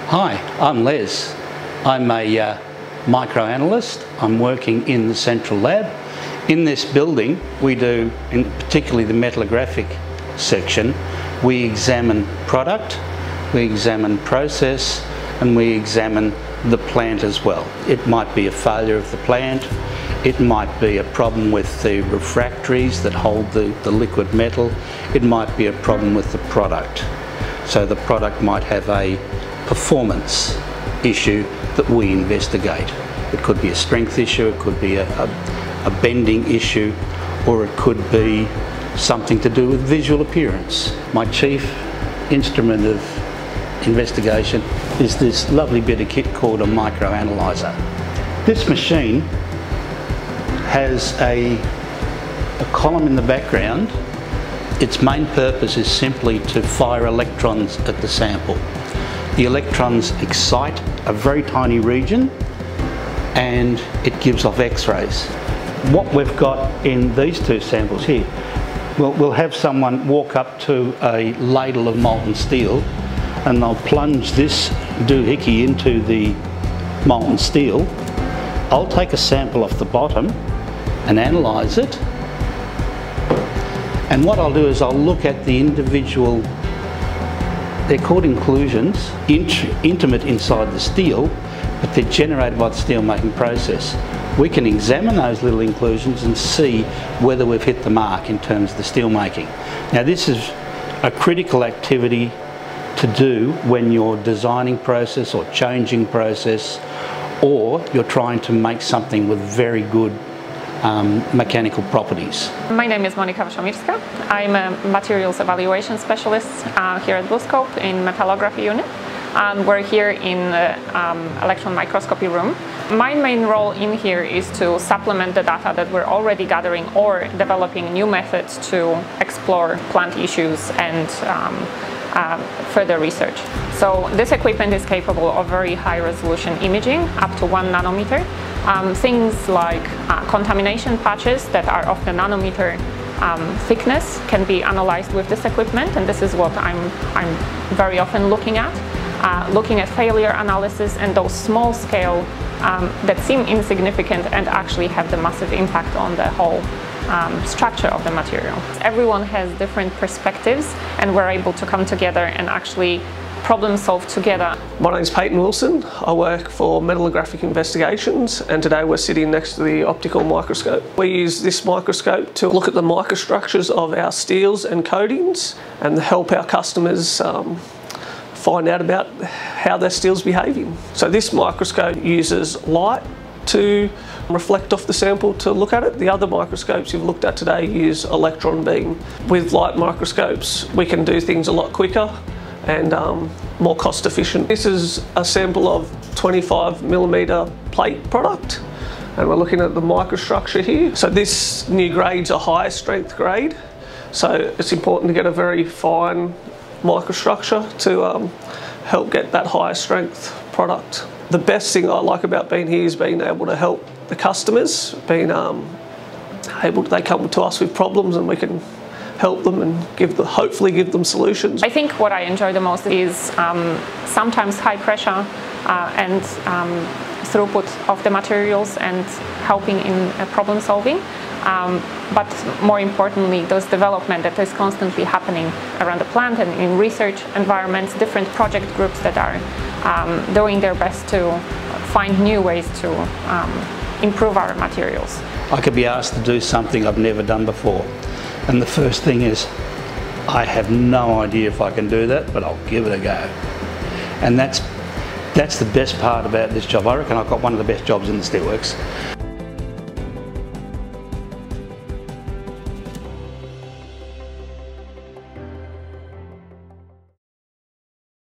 Hi, I'm Les. I'm a microanalyst. I'm working in the central lab. In this building we do, particularly the metallographic section, we examine product, we examine process, and we examine the plant as well. It might be a failure of the plant, it might be a problem with the refractories that hold the liquid metal, it might be a problem with the product. So the product might have a performance issue that we investigate. It could be a strength issue, it could be a bending issue, or it could be something to do with visual appearance. My chief instrument of investigation is this lovely bit of kit called a microanalyzer. This machine has a column in the background. Its main purpose is simply to fire electrons at the sample. The electrons excite a very tiny region and it gives off X-rays. What we've got in these two samples here, we'll have someone walk up to a ladle of molten steel and they'll plunge this doohickey into the molten steel. I'll take a sample off the bottom and analyse it, and what I'll do is I'll look at the individual, they're called inclusions, intimate inside the steel, but they're generated by the steel making process. We can examine those little inclusions and see whether we've hit the mark in terms of the steel making. Now this is a critical activity to do when you're designing process or changing process, or you're trying to make something with very good mechanical properties. My name is Monika Wyszomirska. I'm a materials evaluation specialist here at BlueScope in metallography unit. We're here in the electron microscopy room. My main role in here is to supplement the data that we're already gathering or developing new methods to explore plant issues and further research. So this equipment is capable of very high resolution imaging, up to 1 nanometer. Things like contamination patches that are of the nanometer thickness can be analyzed with this equipment, and this is what I'm very often looking at failure analysis and those small scale that seem insignificant and actually have the massive impact on the whole structure of the material. Everyone has different perspectives and we're able to come together and actually problem solve together. My name is Peyton Wilson. I work for Metallographic Investigations, and today we're sitting next to the optical microscope. We use this microscope to look at the microstructures of our steels and coatings and help our customers find out about how their steel's behaving. So this microscope uses light to reflect off the sample to look at it. The other microscopes you've looked at today use electron beam. With light microscopes we can do things a lot quicker and more cost efficient. This is a sample of 25mm plate product, and we're looking at the microstructure here. So this new grade's a high strength grade, so it's important to get a very fine microstructure to help get that high strength product. The best thing I like about being here is being able to help the customers, being they come to us with problems and we can help them and hopefully give them solutions. I think what I enjoy the most is sometimes high pressure and throughput of the materials and helping in problem solving. But more importantly, those development that is constantly happening around the plant and in research environments, different project groups that are doing their best to find new ways to improve our materials. I could be asked to do something I've never done before, and the first thing is, I have no idea if I can do that, but I'll give it a go. And that's the best part about this job. I reckon I've got one of the best jobs in the steelworks.